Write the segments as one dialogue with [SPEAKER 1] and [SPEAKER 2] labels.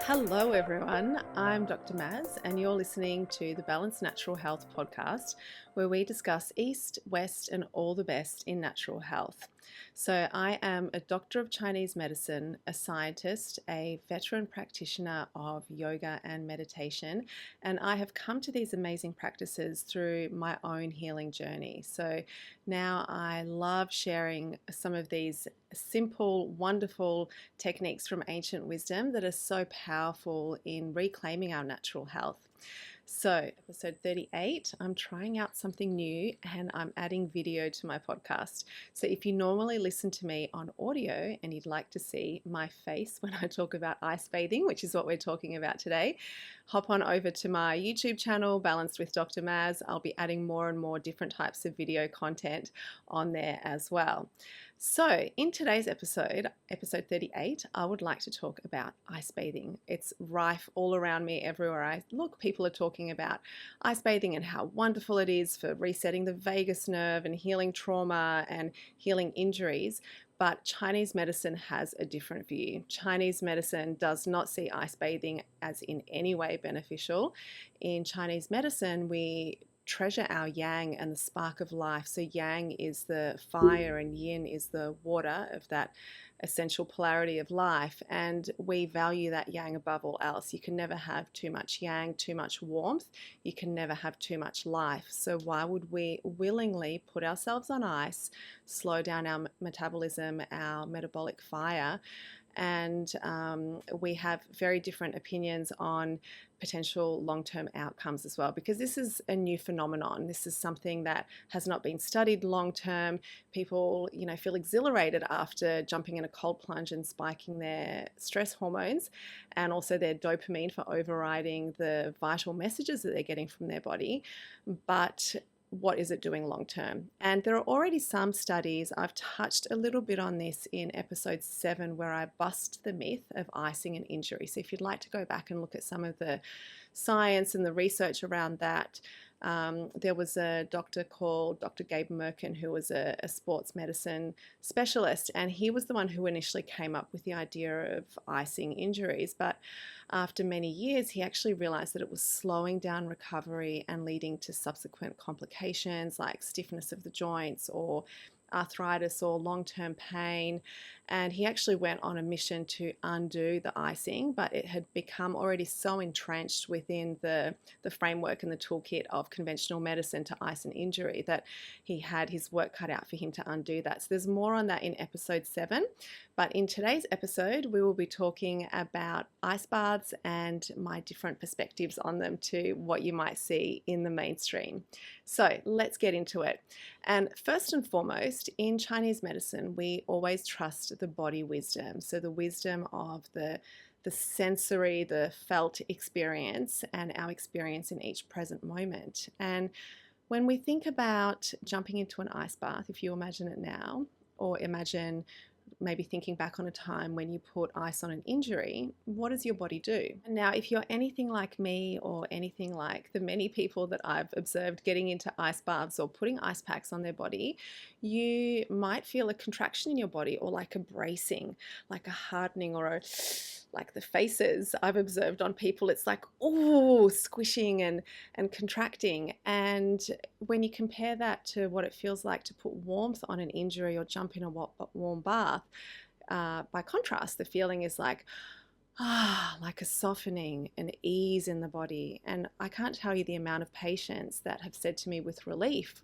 [SPEAKER 1] Hello, everyone. I'm Dr. Maz, and you're listening to the Balanced Natural Health podcast, where we discuss East, West, and all the best in natural health. So, I am a doctor of Chinese medicine, a scientist, a veteran practitioner of yoga and meditation, and I have come to these amazing practices through my own healing journey. So, now I love sharing some of these simple, wonderful techniques from ancient wisdom that are so powerful in reclaiming our natural health. So, episode 38, I'm trying out something new and I'm adding video to my podcast. So, if you normally listen to me on audio and you'd like to see my face when I talk about ice bathing, which is what we're talking about today, hop on over to my YouTube channel, Balanced with Dr. Maz. I'll be adding more and more different types of video content on there as well. So, in today's episode 38, I would like to talk about ice bathing. It's rife all around me everywhere I look. People are talking about ice bathing and how wonderful it is for resetting the vagus nerve and healing trauma and healing injuries. But Chinese medicine has a different view. Chinese medicine does not see ice bathing as in any way beneficial. In Chinese medicine, we treasure our yang and the spark of life. So yang is the fire and yin is the water of that essential polarity of life, and we value that yang above all else. You can never have too much yang, too much warmth. You can never have too much life. So why would we willingly put ourselves on ice, slow down our metabolism, our metabolic fire? And we have very different opinions on potential long-term outcomes as well, because this is a new phenomenon. This is something that has not been studied long-term. People, feel exhilarated after jumping in a cold plunge and spiking their stress hormones and also their dopamine for overriding the vital messages that they're getting from their body. But what is it doing long term? And there are already some studies. I've touched a little bit on this in episode 7, where I bust the myth of icing and injury. So if you'd like to go back and look at some of the science and the research around that, there was a doctor called Dr. Gabe Merkin, who was a sports medicine specialist, and he was the one who initially came up with the idea of icing injuries. But after many years, he actually realized that it was slowing down recovery and leading to subsequent complications like stiffness of the joints or arthritis or long-term pain. And he actually went on a mission to undo the icing, but it had become already so entrenched within the framework and the toolkit of conventional medicine to ice an injury that he had his work cut out for him to undo that. So there's more on that in episode 7. But in today's episode, we will be talking about ice baths and my different perspectives on them to what you might see in the mainstream. So let's get into it. And first and foremost, in Chinese medicine, we always trust the body wisdom. So the wisdom of the sensory, the felt experience, and our experience in each present moment. And when we think about jumping into an ice bath, if you imagine it now, or imagine maybe thinking back on a time when you put ice on an injury, what does your body do? Now, if you're anything like me or anything like the many people that I've observed getting into ice baths or putting ice packs on their body, you might feel a contraction in your body or like a bracing, like a hardening or like the faces I've observed on people, it's like, oh, squishing and contracting. And when you compare that to what it feels like to put warmth on an injury or jump in a warm bath, by contrast, the feeling is like a softening, an ease in the body. And I can't tell you the amount of patients that have said to me with relief,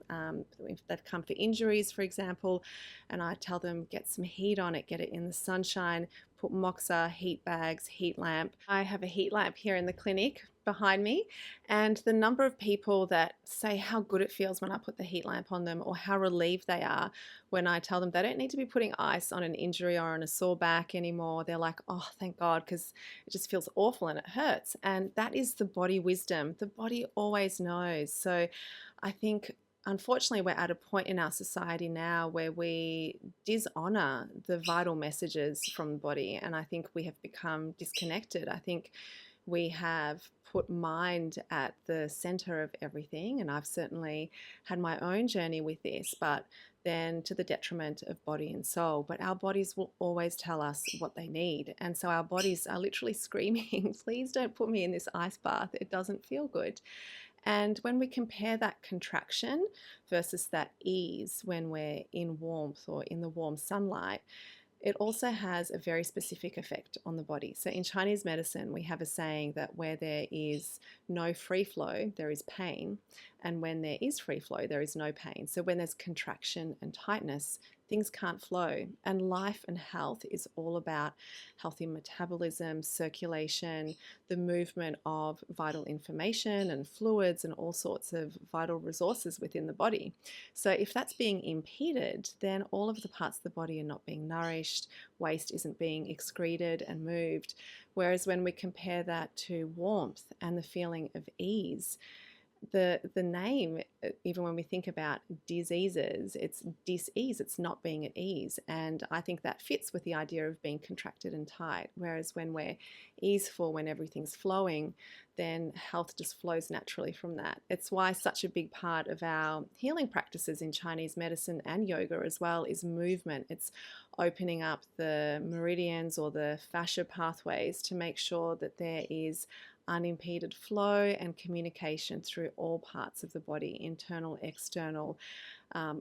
[SPEAKER 1] if they've come for injuries, for example, and I tell them, get some heat on it, get it in the sunshine, put moxa, heat bags, heat lamp. I have a heat lamp here in the clinic behind me, and the number of people that say how good it feels when I put the heat lamp on them, or how relieved they are when I tell them they don't need to be putting ice on an injury or on a sore back anymore. They're like, oh, thank God, because it just feels awful and it hurts. And that is the body wisdom. The body always knows. So I think, unfortunately, we're at a point in our society now where we dishonor the vital messages from the body, and I think we have become disconnected. I think we have put mind at the center of everything. And I've certainly had my own journey with this, but then to the detriment of body and soul. But our bodies will always tell us what they need. And so our bodies are literally screaming, please don't put me in this ice bath. It doesn't feel good. And when we compare that contraction versus that ease when we're in warmth or in the warm sunlight, it also has a very specific effect on the body. So in Chinese medicine, we have a saying that where there is no free flow, there is pain. And when there is free flow, there is no pain. So when there's contraction and tightness, things can't flow. And life and health is all about healthy metabolism, circulation, the movement of vital information and fluids and all sorts of vital resources within the body. So if that's being impeded, then all of the parts of the body are not being nourished, waste isn't being excreted and moved. Whereas when we compare that to warmth and the feeling of ease, the name, even when we think about diseases, it's dis-ease, it's not being at ease. And I think that fits with the idea of being contracted and tight. Whereas when we're easeful, when everything's flowing, then health just flows naturally from that. It's why such a big part of our healing practices in Chinese medicine and yoga as well is movement. It's opening up the meridians or the fascia pathways to make sure that there is unimpeded flow and communication through all parts of the body, internal, external,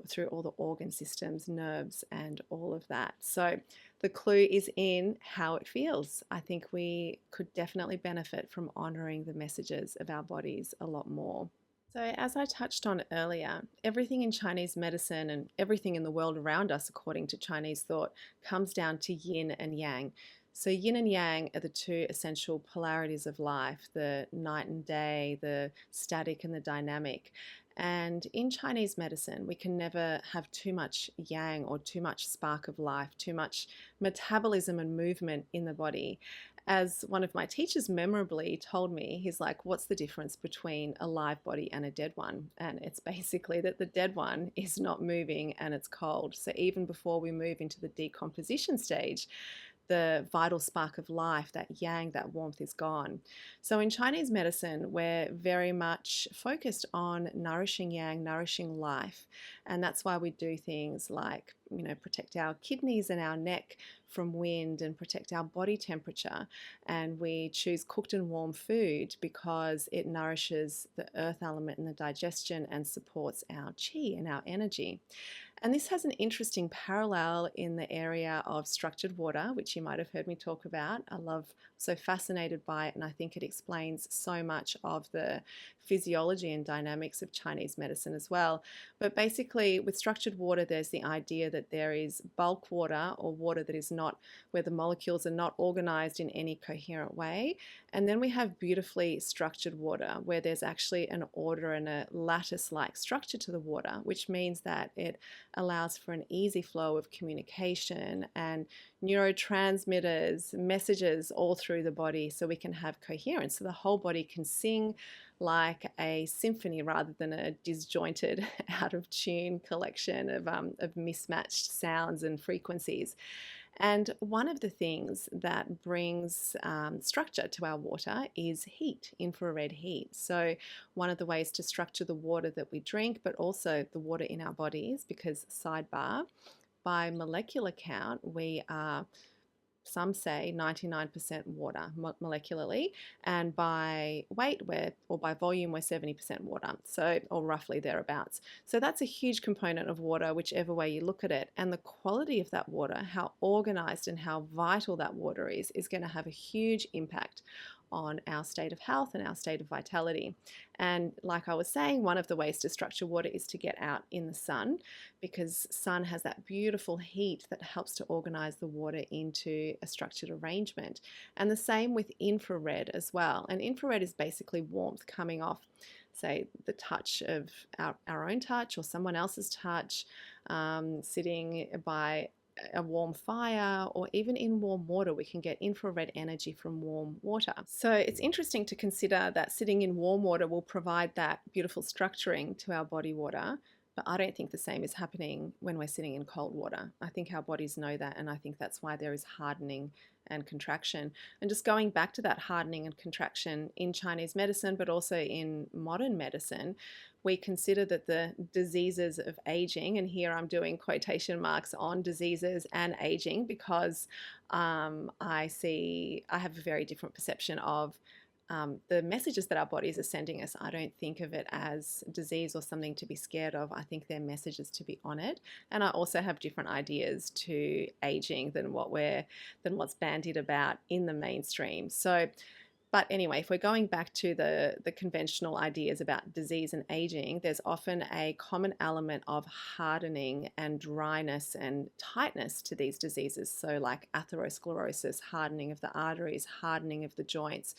[SPEAKER 1] through all the organ systems, nerves, and all of that. So the clue is in how it feels. I think we could definitely benefit from honoring the messages of our bodies a lot more. So as I touched on earlier, everything in Chinese medicine and everything in the world around us, according to Chinese thought, comes down to yin and yang. So yin and yang are the two essential polarities of life, the night and day, the static and the dynamic. And in Chinese medicine, we can never have too much yang or too much spark of life, too much metabolism and movement in the body. As one of my teachers memorably told me, he's like, what's the difference between a live body and a dead one? And it's basically that the dead one is not moving and it's cold. So even before we move into the decomposition stage, the vital spark of life, that yang, that warmth is gone. So in Chinese medicine, we're very much focused on nourishing yang, nourishing life. And that's why we do things like, protect our kidneys and our neck from wind and protect our body temperature. And we choose cooked and warm food because it nourishes the earth element in the digestion and supports our qi and our energy. And this has an interesting parallel in the area of structured water, which you might have heard me talk about. So fascinated by it, and I think it explains so much of the physiology and dynamics of Chinese medicine as well. But basically, with structured water, there's the idea that there is bulk water, or water that is not, where the molecules are not organized in any coherent way. And then we have beautifully structured water, where there's actually an order and a lattice-like structure to the water, which means that it allows for an easy flow of communication and neurotransmitters, messages all through the body, so we can have coherence. So the whole body can sing like a symphony rather than a disjointed, out of tune collection of mismatched sounds and frequencies. And one of the things that brings structure to our water is heat, infrared heat. So one of the ways to structure the water that we drink, but also the water in our bodies, because sidebar, by molecular count, we are, some say, 99% water molecularly, and by weight, or by volume, we're 70% water, so, or roughly thereabouts. So that's a huge component of water, whichever way you look at it. And the quality of that water, how organized and how vital that water is going to have a huge impact on our state of health and our state of vitality. And like I was saying, one of the ways to structure water is to get out in the sun, because sun has that beautiful heat that helps to organize the water into a structured arrangement. And the same with infrared as well. And infrared is basically warmth coming off, say, the touch of our own touch or someone else's touch, sitting by a warm fire, or even in warm water, we can get infrared energy from warm water. So it's interesting to consider that sitting in warm water will provide that beautiful structuring to our body water, But I don't think the same is happening when we're sitting in cold water. I think our bodies know that, and I think that's why there is hardening and contraction. And just going back to that hardening and contraction in Chinese medicine, but also in modern medicine, we consider that the diseases of aging, and here I'm doing quotation marks on diseases and aging because I have a very different perception of the messages that our bodies are sending us. I don't think of it as disease or something to be scared of. I think they're messages to be honored. And I also have different ideas to aging than what's bandied about in the mainstream. So, but anyway, if we're going back to the conventional ideas about disease and aging, there's often a common element of hardening and dryness and tightness to these diseases. So like atherosclerosis, hardening of the arteries, hardening of the joints.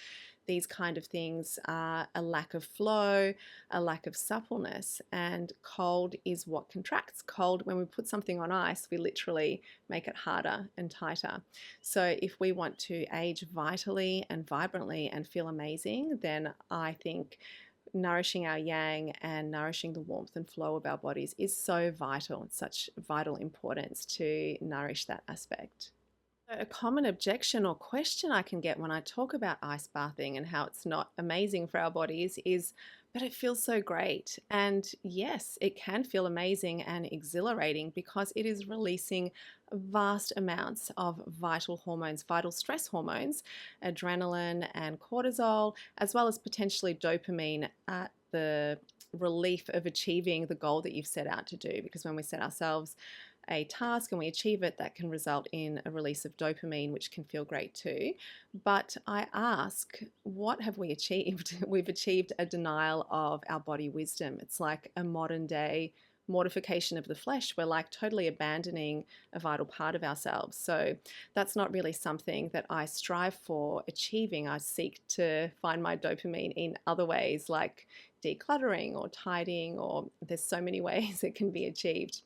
[SPEAKER 1] These kind of things are a lack of flow, a lack of suppleness, and cold is what contracts. Cold, when we put something on ice, we literally make it harder and tighter. So if we want to age vitally and vibrantly and feel amazing, then I think nourishing our yang and nourishing the warmth and flow of our bodies is so vital. It's such vital importance to nourish that aspect. A common objection or question I can get when I talk about ice bathing and how it's not amazing for our bodies is, but it feels so great. And yes, it can feel amazing and exhilarating because it is releasing vast amounts of vital hormones, vital stress hormones, adrenaline and cortisol, as well as potentially dopamine at the relief of achieving the goal that you've set out to do. Because when we set ourselves a task and we achieve it, that can result in a release of dopamine, which can feel great too. But I ask, what have we achieved? We've achieved a denial of our body wisdom. It's like a modern day mortification of the flesh. We're like totally abandoning a vital part of ourselves. So that's not really something that I strive for achieving. I seek to find my dopamine in other ways, like decluttering or tidying, or there's so many ways it can be achieved.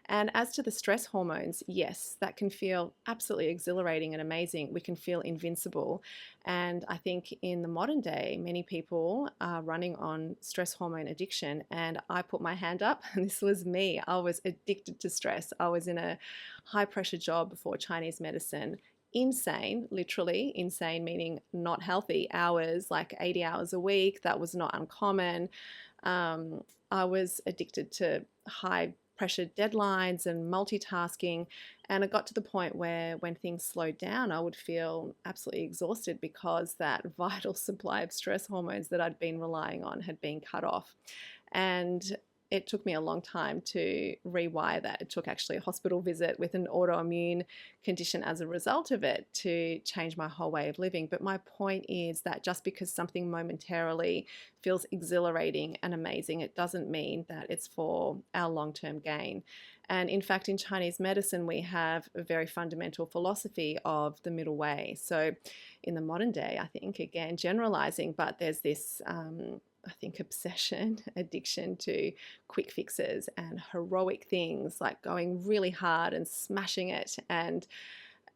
[SPEAKER 1] And as to the stress hormones, yes, that can feel absolutely exhilarating and amazing. We can feel invincible. And I think in the modern day, many people are running on stress hormone addiction. And I put my hand up, and this was me. I was addicted to stress. I was in a high pressure job before Chinese medicine. Insane, literally insane, meaning not healthy hours, like 80 hours a week. That was not uncommon. I was addicted to high pressure deadlines and multitasking, and it got to the point where when things slowed down, I would feel absolutely exhausted because that vital supply of stress hormones that I'd been relying on had been cut off. And it took me a long time to rewire that. It took actually a hospital visit with an autoimmune condition as a result of it to change my whole way of living. But my point is that just because something momentarily feels exhilarating and amazing, it doesn't mean that it's for our long-term gain. And in fact, in Chinese medicine, we have a very fundamental philosophy of the middle way. So in the modern day, I think, again, generalizing, but there's this I think obsession, addiction to quick fixes and heroic things like going really hard and smashing it and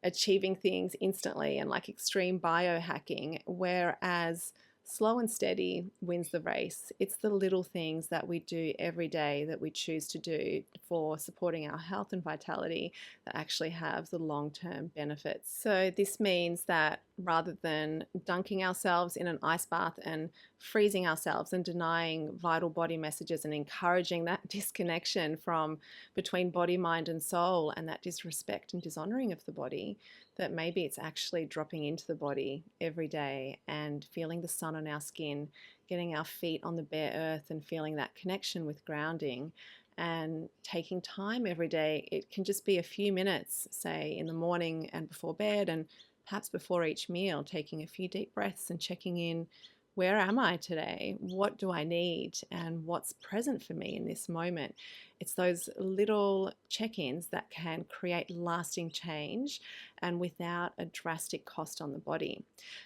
[SPEAKER 1] achieving things instantly and like extreme biohacking, whereas slow and steady wins the race. It's the little things that we do every day that we choose to do for supporting our health and vitality that actually have the long-term benefits. So this means that rather than dunking ourselves in an ice bath and freezing ourselves and denying vital body messages and encouraging that disconnection from between body, mind and soul and that disrespect and dishonoring of the body, that maybe it's actually dropping into the body every day and feeling the sun on our skin, getting our feet on the bare earth and feeling that connection with grounding and taking time every day. It can just be a few minutes, say in the morning and before bed and perhaps before each meal, taking a few deep breaths and checking in, where am I today? What do I need? And what's present for me in this moment? It's those little check-ins that can create lasting change and without a drastic cost on the body.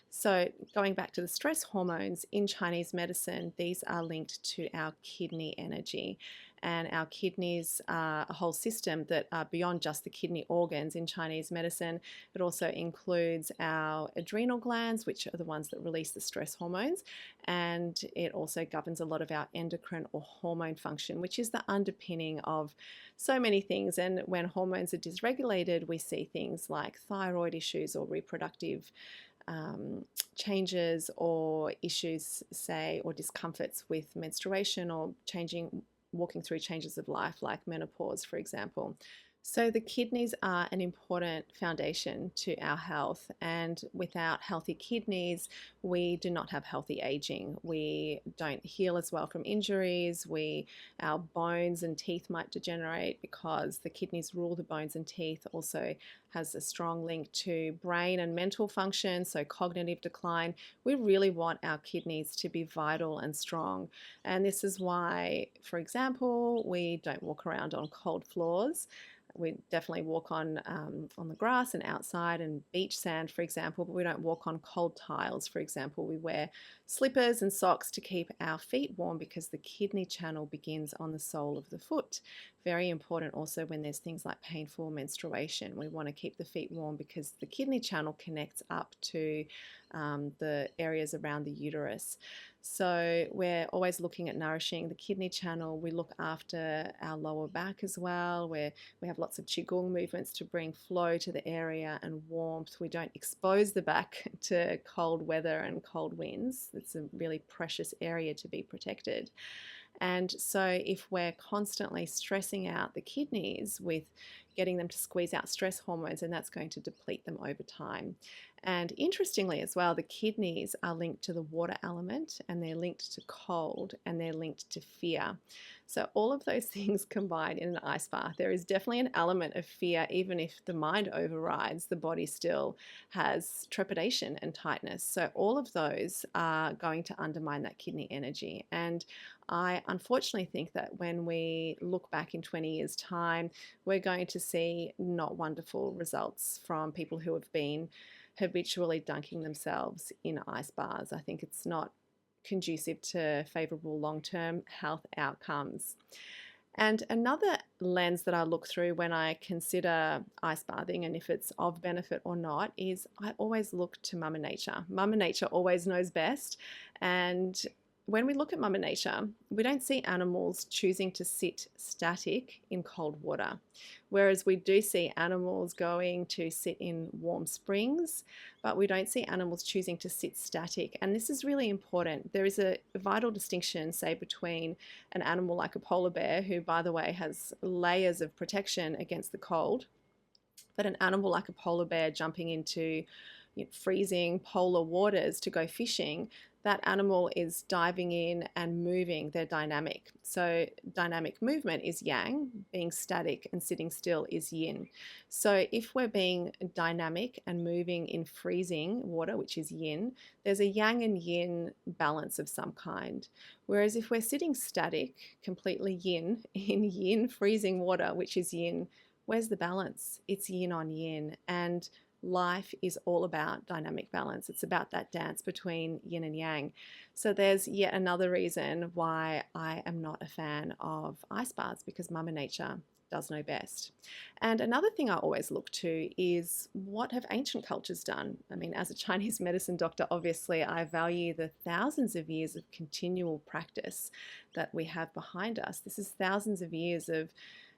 [SPEAKER 1] So going back to the stress hormones in Chinese medicine, these are linked to our kidney energy. and our kidneys are a whole system that are beyond just the kidney organs in Chinese medicine. It also includes our adrenal glands, which are the ones that release the stress hormones, and it also governs a lot of our endocrine or hormone function, which is the underpinning of so many things. And when hormones are dysregulated, we see things like thyroid issues or reproductive changes or issues, say, or discomforts with menstruation or walking through changes of life like menopause, for example. So the kidneys are an important foundation to our health, and without healthy kidneys, we do not have healthy aging. We don't heal as well from injuries. Our bones and teeth might degenerate because the kidneys rule the bones and teeth. Also has a strong link to brain and mental function, so cognitive decline. We really want our kidneys to be vital and strong, and this is why, for example, we don't walk around on cold floors. We definitely walk on the grass and outside and beach sand, for example, but we don't walk on cold tiles, for example. We wear slippers and socks to keep our feet warm because the kidney channel begins on the sole of the foot. Very important also when there's things like painful menstruation. We want to keep the feet warm because the kidney channel connects up to the areas around the uterus. So we're always looking at nourishing the kidney channel. We look after our lower back as well, where we have lots of qigong movements to bring flow to the area and warmth. We don't expose the back to cold weather and cold winds. It's a really precious area to be protected. And so if we're constantly stressing out the kidneys with getting them to squeeze out stress hormones, and that's going to deplete them over time. And interestingly as well, the kidneys are linked to the water element, and they're linked to cold, and they're linked to fear. So all of those things combined in an ice bath. There is definitely an element of fear. Even if the mind overrides, the body still has trepidation and tightness. So all of those are going to undermine that kidney energy. And I unfortunately think that when we look back in 20 years' time, we're going to see not wonderful results from people who have been habitually dunking themselves in ice baths. I think it's not conducive to favorable long-term health outcomes. And another lens that I look through when I consider ice bathing and if it's of benefit or not is I always look to Mother Nature. Mother Nature always knows best, and when we look at Mother Nature, we don't see animals choosing to sit static in cold water, whereas we do see animals going to sit in warm springs, but we don't see animals choosing to sit static. And this is really important. There is a vital distinction, say, between an animal like a polar bear, who, by the way, has layers of protection against the cold, but an animal like a polar bear jumping into freezing polar waters to go fishing, that animal is diving in and moving. They're dynamic. So dynamic movement is yang, being static and sitting still is yin. So if we're being dynamic and moving in freezing water, which is yin, there's a yang and yin balance of some kind. Whereas if we're sitting static, completely yin, in yin freezing water, which is yin, where's the balance? It's yin on yin. And life is all about dynamic balance. It's about that dance between yin and yang. So there's yet another reason why I am not a fan of ice baths, because Mother Nature does know best. And another thing I always look to is, what have ancient cultures done? I mean, as a Chinese medicine doctor, obviously I value the thousands of years of continual practice that we have behind us. This is thousands of years of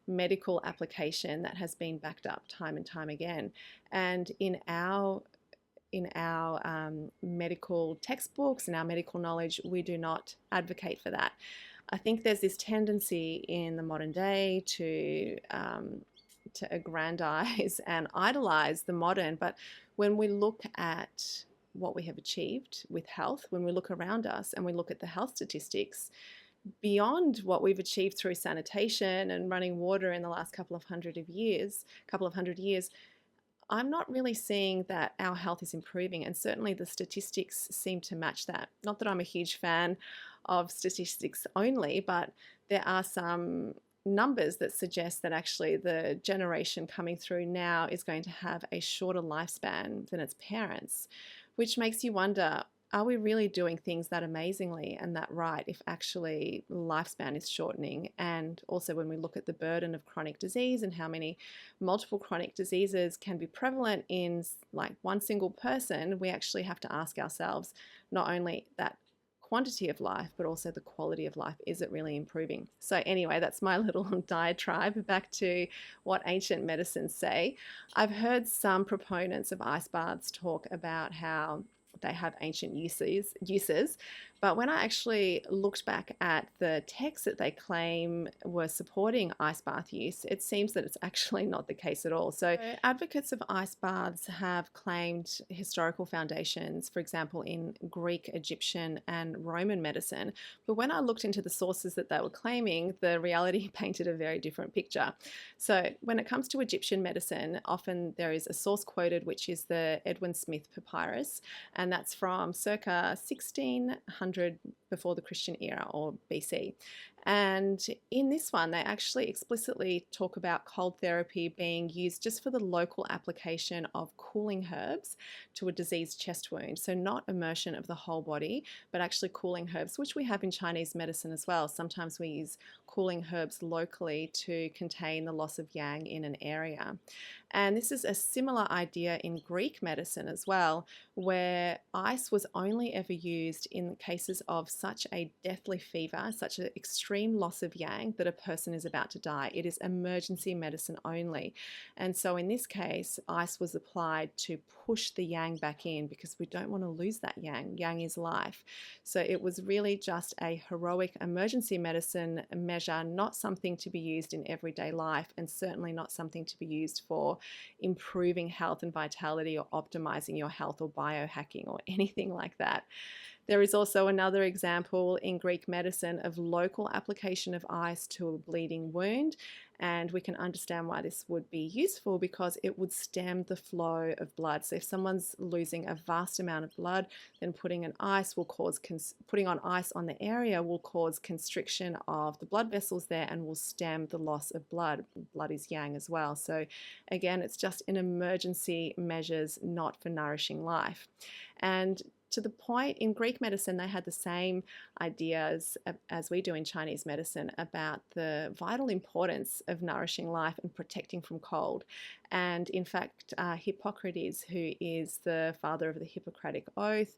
[SPEAKER 1] medical application that has been backed up time and time again. And in our medical textbooks and our medical knowledge, we do not advocate for that. I think there's this tendency in the modern day to aggrandize and idolize the modern, but when we look at what we have achieved with health, when we look around us and we look at the health statistics, beyond what we've achieved through sanitation and running water in the last couple of hundred years, I'm not really seeing that our health is improving, and certainly the statistics seem to match that. Not that I'm a huge fan of statistics only, but there are some numbers that suggest that actually the generation coming through now is going to have a shorter lifespan than its parents, which makes you wonder, are we really doing things that amazingly and that right if actually lifespan is shortening? And also, when we look at the burden of chronic disease and how many multiple chronic diseases can be prevalent in like one single person, we actually have to ask ourselves not only that quantity of life, but also the quality of life. Is it really improving? So, anyway, that's my little diatribe. Back to what ancient medicines say. I've heard some proponents of ice baths talk about how they have ancient uses. But when I actually looked back at the texts that they claim were supporting ice bath use, it seems that it's actually not the case at all. So advocates of ice baths have claimed historical foundations, for example, in Greek, Egyptian, and Roman medicine. But when I looked into the sources that they were claiming, the reality painted a very different picture. So when it comes to Egyptian medicine, often there is a source quoted, which is the Edwin Smith Papyrus, and that's from circa 1600 before the Christian era, or BC. And in this one, they actually explicitly talk about cold therapy being used just for the local application of cooling herbs to a diseased chest wound. So not immersion of the whole body, but actually cooling herbs, which we have in Chinese medicine as well. Sometimes we use cooling herbs locally to contain the loss of yang in an area. And this is a similar idea in Greek medicine as well, where ice was only ever used in cases of such a deathly fever, such an extreme loss of yang that a person is about to die. It is emergency medicine only. And so in this case, ice was applied to push the yang back in because we don't want to lose that yang. Yang is life. So it was really just a heroic emergency medicine measure, not something to be used in everyday life, and certainly not something to be used for improving health and vitality or optimizing your health or biohacking or anything like that. There is also another example in Greek medicine of local application of ice to a bleeding wound, and we can understand why this would be useful because it would stem the flow of blood. So if someone's losing a vast amount of blood, then putting on ice on the area will cause constriction of the blood vessels there and will stem the loss of blood. Blood is yang as well. So again, it's just an emergency measures, not for nourishing life. And to the point, in Greek medicine, they had the same ideas as we do in Chinese medicine about the vital importance of nourishing life and protecting from cold. And in fact, Hippocrates, who is the father of the Hippocratic Oath,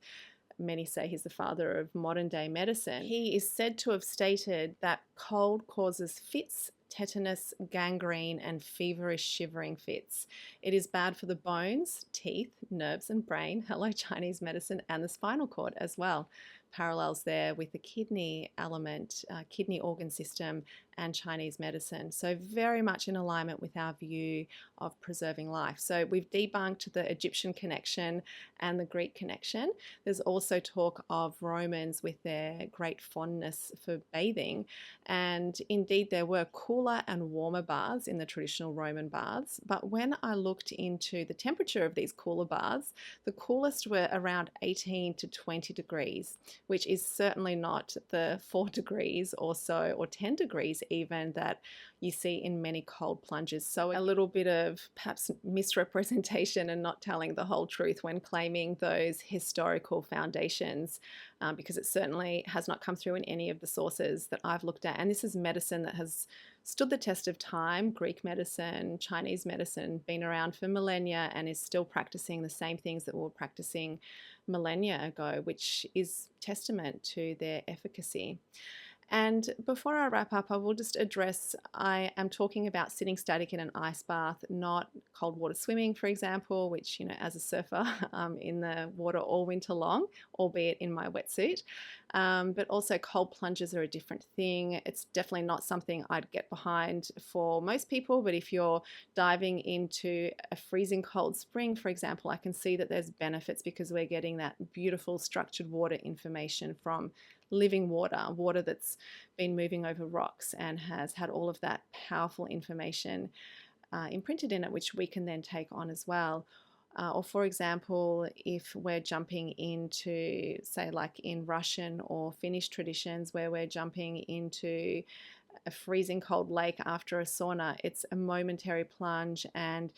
[SPEAKER 1] many say he's the father of modern day medicine, he is said to have stated that cold causes fits, tetanus, gangrene, and feverish shivering fits. It is bad for the bones, teeth, nerves, and brain. Hello, Chinese medicine, and the spinal cord as well. Parallels there with the kidney element, kidney organ system, and Chinese medicine. So very much in alignment with our view of preserving life. So we've debunked the Egyptian connection and the Greek connection. There's also talk of Romans with their great fondness for bathing. And indeed, there were cooler and warmer baths in the traditional Roman baths. But when I looked into the temperature of these cooler baths, the coolest were around 18 to 20 degrees, which is certainly not the 4 degrees or so, or 10 degrees even, that you see in many cold plunges. So a little bit of perhaps misrepresentation and not telling the whole truth when claiming those historical foundations, because it certainly has not come through in any of the sources that I've looked at. And this is medicine that has stood the test of time. Greek medicine, Chinese medicine, been around for millennia and is still practicing the same things that we were practicing millennia ago, which is testament to their efficacy. And before I wrap up, I will just address, I am talking about sitting static in an ice bath, not cold water swimming, for example, which, as a surfer, in the water all winter long, albeit in my wetsuit. But also cold plunges are a different thing. It's definitely not something I'd get behind for most people, but if you're diving into a freezing cold spring, for example, I can see that there's benefits because we're getting that beautiful structured water information from living water that's been moving over rocks and has had all of that powerful information imprinted in it, which we can then take on as well. Or for example, if we're jumping into, say, like in Russian or Finnish traditions where we're jumping into a freezing cold lake after a sauna, it's a momentary plunge and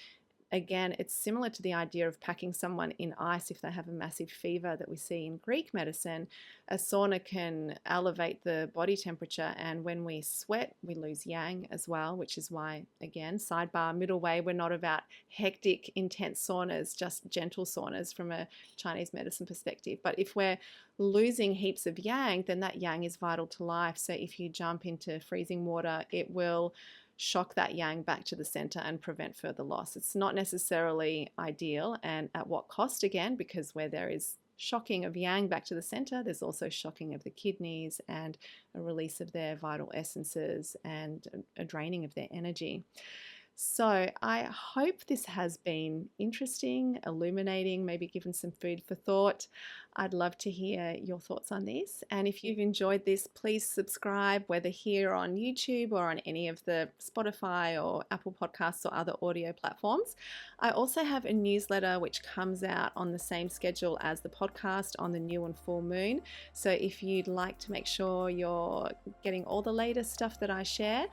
[SPEAKER 1] again, it's similar to the idea of packing someone in ice if they have a massive fever that we see in Greek medicine. A sauna can elevate the body temperature, and when we sweat, we lose yang as well, which is why, again, sidebar, middle way, we're not about hectic, intense saunas, just gentle saunas from a Chinese medicine perspective. But if we're losing heaps of yang, then that yang is vital to life. So if you jump into freezing water, it will shock that yang back to the center and prevent further loss. It's not necessarily ideal, and at what cost, again, because where there is shocking of yang back to the center, there's also shocking of the kidneys and a release of their vital essences and a draining of their energy. So I hope this has been interesting, illuminating, maybe given some food for thought. I'd love to hear your thoughts on this. And if you've enjoyed this, please subscribe, whether here on YouTube or on any of the Spotify or Apple Podcasts or other audio platforms. I also have a newsletter which comes out on the same schedule as the podcast on the new and full moon. So if you'd like to make sure you're getting all the latest stuff that I share,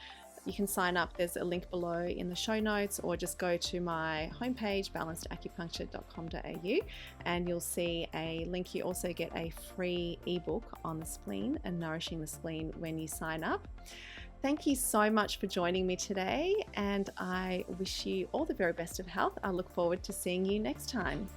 [SPEAKER 1] you can sign up. There's a link below in the show notes, or just go to my homepage, balancedacupuncture.com.au, and you'll see a link. You also get a free ebook on the spleen and nourishing the spleen when you sign up. Thank you so much for joining me today, and I wish you all the very best of health. I look forward to seeing you next time.